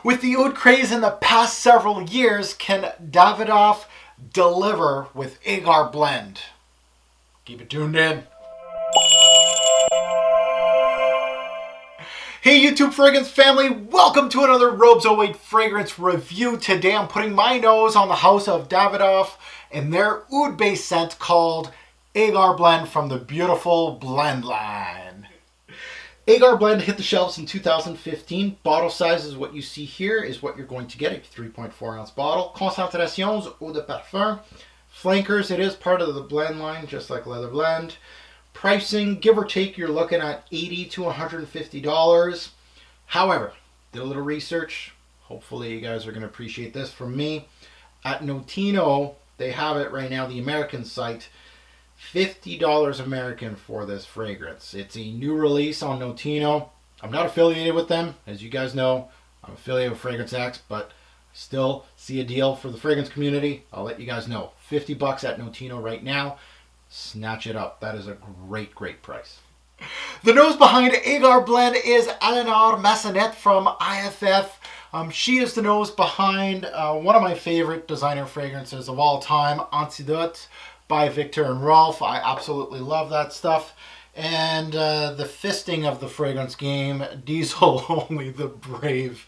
With the oud craze in the past several years, can Davidoff deliver with Agar blend? Keep it tuned in. Hey YouTube fragrance family, welcome to another Robes 08 fragrance review. Today I'm putting my nose on the house of Davidoff and their oud based scent called Agar blend from the beautiful blend line. Agar blend hit the shelves in 2015. Bottle size is what you see here, is what you're going to get, a 3.4 ounce bottle. Concentrations, eau de parfum. Flankers, it is part of the blend line, just like leather blend. Pricing, give or take, you're looking at $80 to $150. However, did a little research. Hopefully you guys are going to appreciate this from me. At Notino, they have it right now, the American site, $50 American for this fragrance. It's a new release on Notino. I'm not affiliated with them. As you guys know, I'm affiliated with Fragrance X, but still see a deal for the fragrance community. I'll let you guys know. $50 at Notino right now. Snatch it up. That is a great, great price. The nose behind Agar blend is Eleanor Massenet from IFF. She is the nose behind one of my favorite designer fragrances of all time, Antidote by Victor and Rolf. I absolutely love that stuff. And the fisting of the fragrance game, Diesel Only the Brave.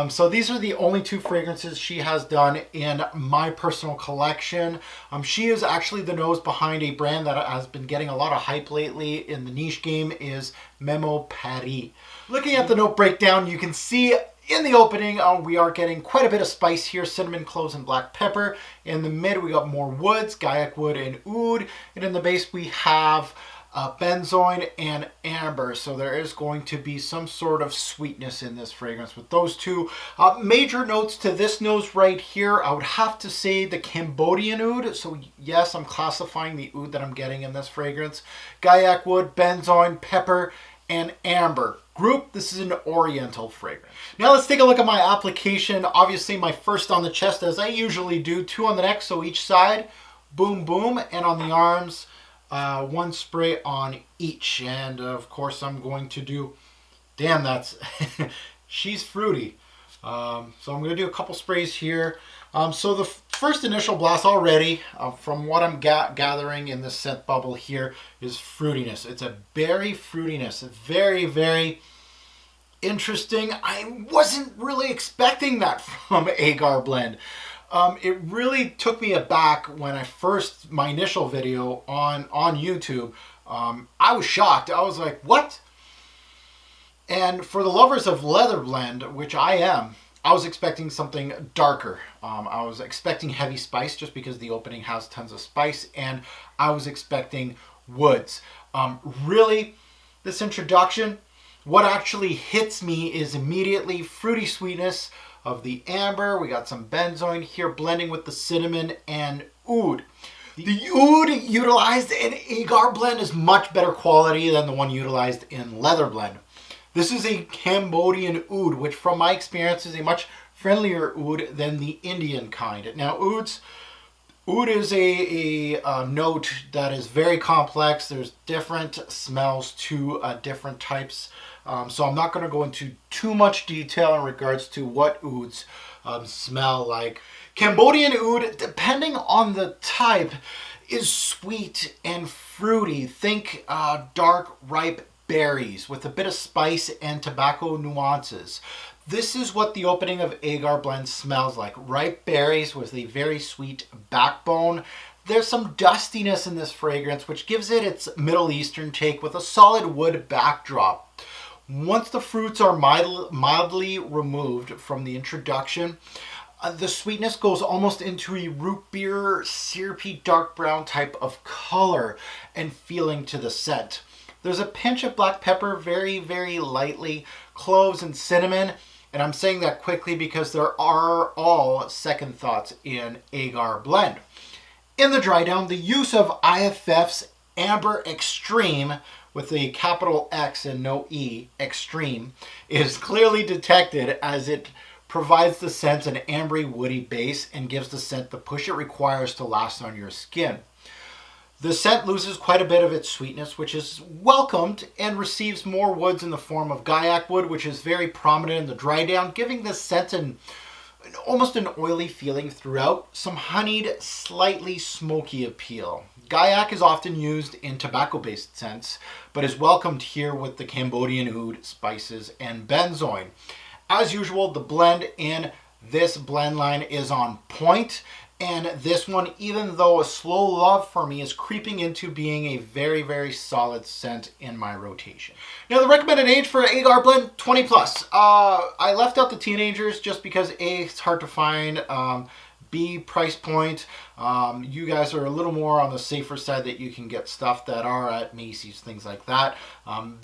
So these are the only two fragrances she has done in my personal collection. She is actually the nose behind a brand that has been getting a lot of hype lately in the niche game, is Memo Paris. Looking at the note breakdown, you can see in the opening, we are getting quite a bit of spice here, cinnamon, cloves, and black pepper. In the mid, we got more woods, Gaiac wood, and oud. And in the base, we have benzoin and amber. So there is going to be some sort of sweetness in this fragrance with those two. Major notes to this nose right here, I would have to say the Cambodian oud. So yes, I'm classifying the oud that I'm getting in this fragrance. Gaiac wood, benzoin, pepper, and amber. Group, this is an oriental fragrance. Now let's take a look at my application. Obviously my first on the chest, as I usually do, 2 on the neck, so each side, boom, boom, and on the arms, 1 spray on each. And of course I'm going to do, damn, that's, she's fruity. So I'm going to do a couple sprays here. So the first initial blast already, from what I'm gathering in this scent bubble here, is fruitiness. It's a berry fruitiness. Very, very interesting. I wasn't really expecting that from Agar blend. It really took me aback when my initial video on YouTube. I was shocked. I was like, what? And for the lovers of leather blend, which I am, I was expecting something darker. I was expecting heavy spice just because the opening has tons of spice, and I was expecting woods. Really, this introduction, what actually hits me is immediately fruity sweetness of the amber. We got some benzoin here blending with the cinnamon and oud. The oud utilized in Agar blend is much better quality than the one utilized in leather blend. This is a Cambodian oud, which from my experience is a much friendlier oud than the Indian kind. Now oud is a note that is very complex. There's different smells to different types. So I'm not going to go into too much detail in regards to what ouds smell like. Cambodian oud, depending on the type, is sweet and fruity. Think dark, ripe berries with a bit of spice and tobacco nuances. This is what the opening of Agar blend smells like. Ripe berries with a very sweet backbone. There's some dustiness in this fragrance, which gives it its Middle Eastern take with a solid wood backdrop. Once the fruits are mildly removed from the introduction, the sweetness goes almost into a root beer, syrupy dark brown type of color and feeling to the scent. There's a pinch of black pepper, very, very lightly, cloves and cinnamon. And I'm saying that quickly because there are all second thoughts in Agar blend. In the dry down, the use of IFF's Amber Extreme with a capital X and no E, Extreme, is clearly detected as it provides the scent an ambery woody base and gives the scent the push it requires to last on your skin. The scent loses quite a bit of its sweetness, which is welcomed, and receives more woods in the form of guaiac wood, which is very prominent in the dry down, giving this scent almost an oily feeling throughout, some honeyed, slightly smoky appeal. Guaiac is often used in tobacco-based scents, but is welcomed here with the Cambodian oud, spices, and benzoin. As usual, the blend in this blend line is on point, and this one, even though a slow love for me, is creeping into being a very, very solid scent in my rotation. Now, the recommended age for Agar blend, 20 plus. I left out the teenagers just because A, it's hard to find, B, price point. You guys are a little more on the safer side that you can get stuff that are at Macy's, things like that.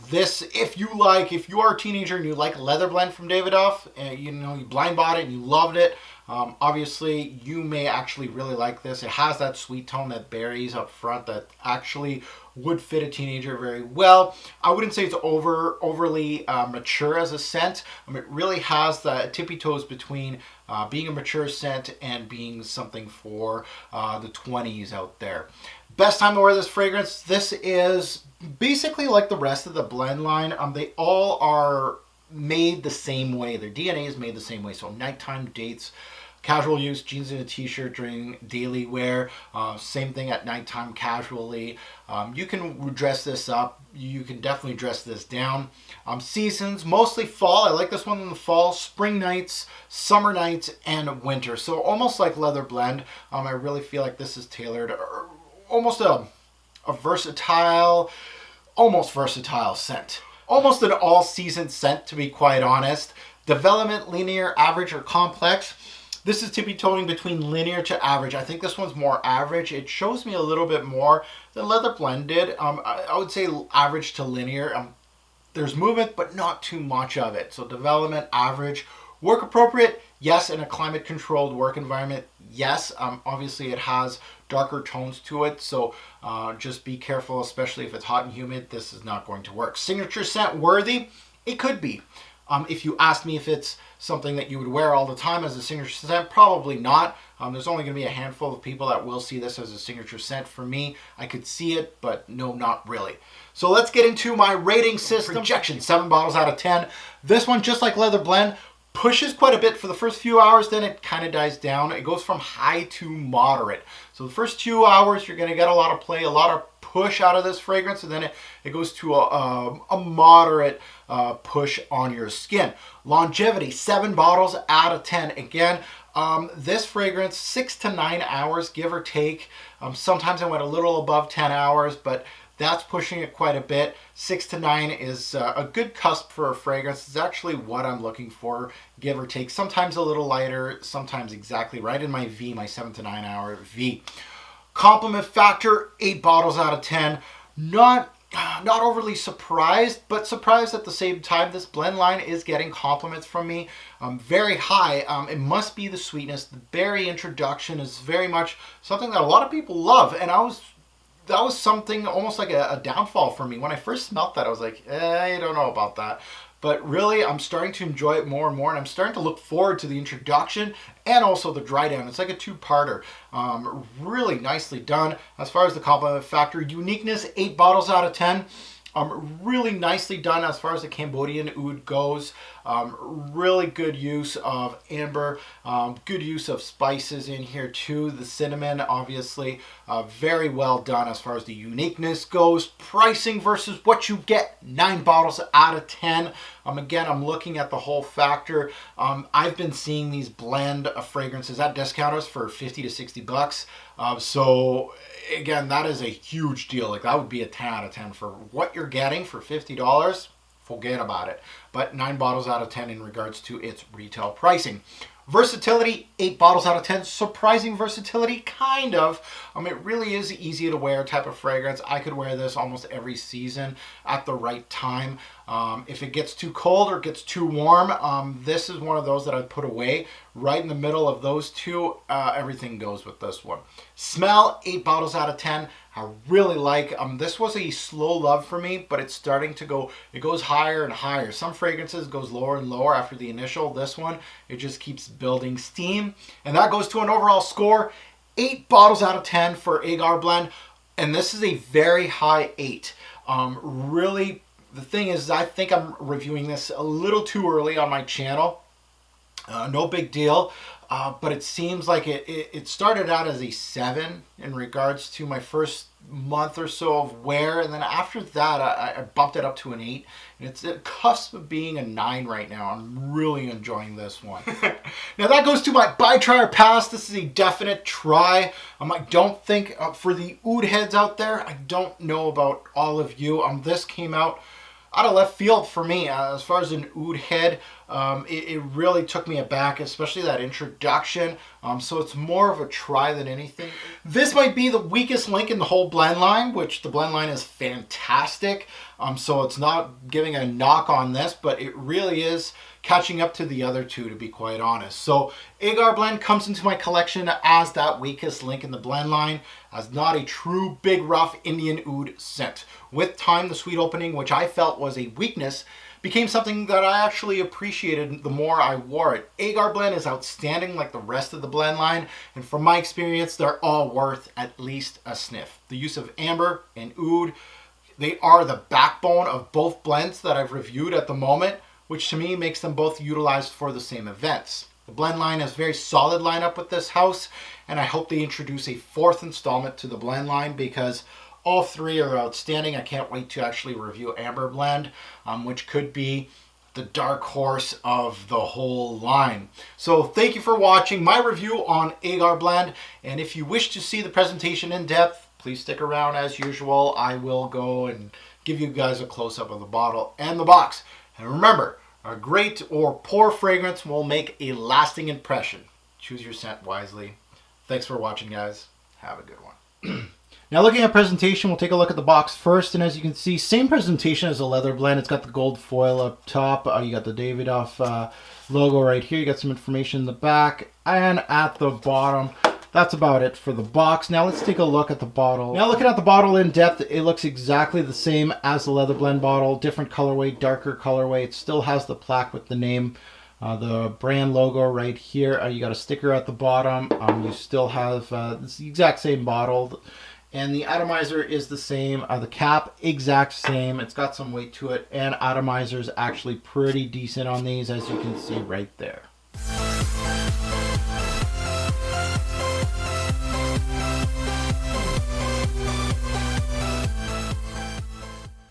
This, if you are a teenager and you like leather blend from Davidoff, you blind bought it and you loved it, obviously you may actually really like this. It has that sweet tone, that berries up front that actually would fit a teenager very well. I wouldn't say it's overly mature as a scent. It really has the tippy toes between being a mature scent and being something for the 20s out there. Best time to wear this fragrance. This is basically like the rest of the blend line. They all are made the same way. Their DNA is made the same way. So nighttime dates, casual use, jeans and a t-shirt during daily wear. Same thing at nighttime casually. You can dress this up. You can definitely dress this down. Seasons, mostly fall. I like this one in the fall. Spring nights, summer nights, and winter. So almost like leather blend. I really feel like this is tailored, almost a versatile, almost versatile scent. Almost an all-season scent, to be quite honest. Development, linear, average, or complex. This is tippy-toeing between linear to average. I think this one's more average. It shows me a little bit more than leather blend did. I would say average to linear. There's movement, but not too much of it. So development, average. Work appropriate, yes. In a climate-controlled work environment, yes. Obviously, it has darker tones to it, so just be careful, especially if it's hot and humid. This is not going to work. Signature scent worthy? It could be. If you asked me if it's something that you would wear all the time as a signature scent, probably not. There's only going to be a handful of people that will see this as a signature scent. For me, I could see it, but no, not really. So let's get into my rating system. Projection, 7 bottles out of 10. This one, just like leather blend, pushes quite a bit for the first few hours, then it kind of dies down. It goes from high to moderate. So the first 2 hours, you're going to get a lot of play, a lot of push out of this fragrance, and then it goes to a moderate push on your skin. Longevity, 7 bottles out of 10. Again, this fragrance, 6 to 9 hours, give or take. Sometimes I went a little above 10 hours, but that's pushing it quite a bit. 6 to 9 is a good cusp for a fragrance. It's actually what I'm looking for, give or take. Sometimes a little lighter, sometimes exactly right in my V, my 7 to 9 hour V. Compliment factor, 8 bottles out of 10. Not overly surprised, but surprised at the same time. This blend line is getting compliments from me. Very high. It must be the sweetness. The berry introduction is very much something that a lot of people love, and that was something almost like a downfall for me. When I first smelled that, I was like, I don't know about that. But really, I'm starting to enjoy it more and more, and I'm starting to look forward to the introduction and also the dry down. It's like a two-parter. Really nicely done. As far as the compliment factor, uniqueness, 8 bottles out of 10. Really nicely done as far as the Cambodian oud goes. Really good use of amber, good use of spices in here too. The cinnamon, obviously, very well done as far as the uniqueness goes. Pricing versus what you get, 9 bottles out of 10. Again, I'm looking at the whole factor. I've been seeing these blend fragrances at discounters for 50 to 60 bucks. So again, that is a huge deal. Like, that would be a 10 out of 10 for what you're getting for $50. Forget about it. But 9 bottles out of 10 in regards to its retail pricing. Versatility, 8 bottles out of 10. Surprising versatility, kind of. It really is easy to wear type of fragrance. I could wear this almost every season at the right time. If it gets too cold or gets too warm, this is one of those that I'd put away. Right in the middle of those two, everything goes with this one. Smell, 8 bottles out of 10. I really like, this was a slow love for me, but it's starting to go, it goes higher and higher. Some fragrances goes lower and lower after the initial. This one, it just keeps building steam. And that goes to an overall score, 8 bottles out of 10 for Agar blend. And this is a very high 8. Really, the thing is, I think I'm reviewing this a little too early on my channel. No big deal, but it seems like it started out as a 7 in regards to my first month or so of wear, and then after that I bumped it up to an 8, and it's at cusp of being a 9 right now. I'm really enjoying this one. Now that goes to my buy, try, or pass. This is a definite try. I don't think, for the oud heads out there, I don't know about all of you, this came out of left field for me. As far as an oud head, it really took me aback, especially that introduction. So it's more of a try than anything. This might be the weakest link in the whole blend line, which the blend line is fantastic. So it's not giving a knock on this, but it really is catching up to the other two, to be quite honest. So Agar blend comes into my collection as that weakest link in the blend line, as not a true big rough Indian oud scent. With time, the sweet opening, which I felt was a weakness, became something that I actually appreciated the more I wore it. Agar blend is outstanding like the rest of the blend line, and from my experience, they're all worth at least a sniff. The use of amber and oud, they are the backbone of both blends that I've reviewed at the moment, which to me makes them both utilized for the same events. The blend line is a very solid lineup with this house, and I hope they introduce a 4th installment to the blend line, because all 3 are outstanding. I can't wait to actually review Amber Blend, which could be the dark horse of the whole line. So thank you for watching my review on Agar Blend, and if you wish to see the presentation in depth, please stick around as usual. I will go and give you guys a close-up of the bottle and the box. And remember, a great or poor fragrance will make a lasting impression. Choose your scent wisely. Thanks for watching, guys. Have a good one. Now looking at presentation, we'll take a look at the box first, and as you can see, same presentation as a leather blend. It's got the gold foil up top, you got the Davidoff logo right here, you got some information in the back, and at the bottom, that's about it for the box. Now let's take a look at the bottle. Now looking at the bottle in depth, it looks exactly the same as the leather blend bottle, different colorway, darker colorway. It still has the plaque with the name, the brand logo right here. You got a sticker at the bottom. You still have it's the exact same bottle. And the atomizer is the same, the cap exact same. It's got some weight to it, and atomizer is actually pretty decent on these, as you can see right there.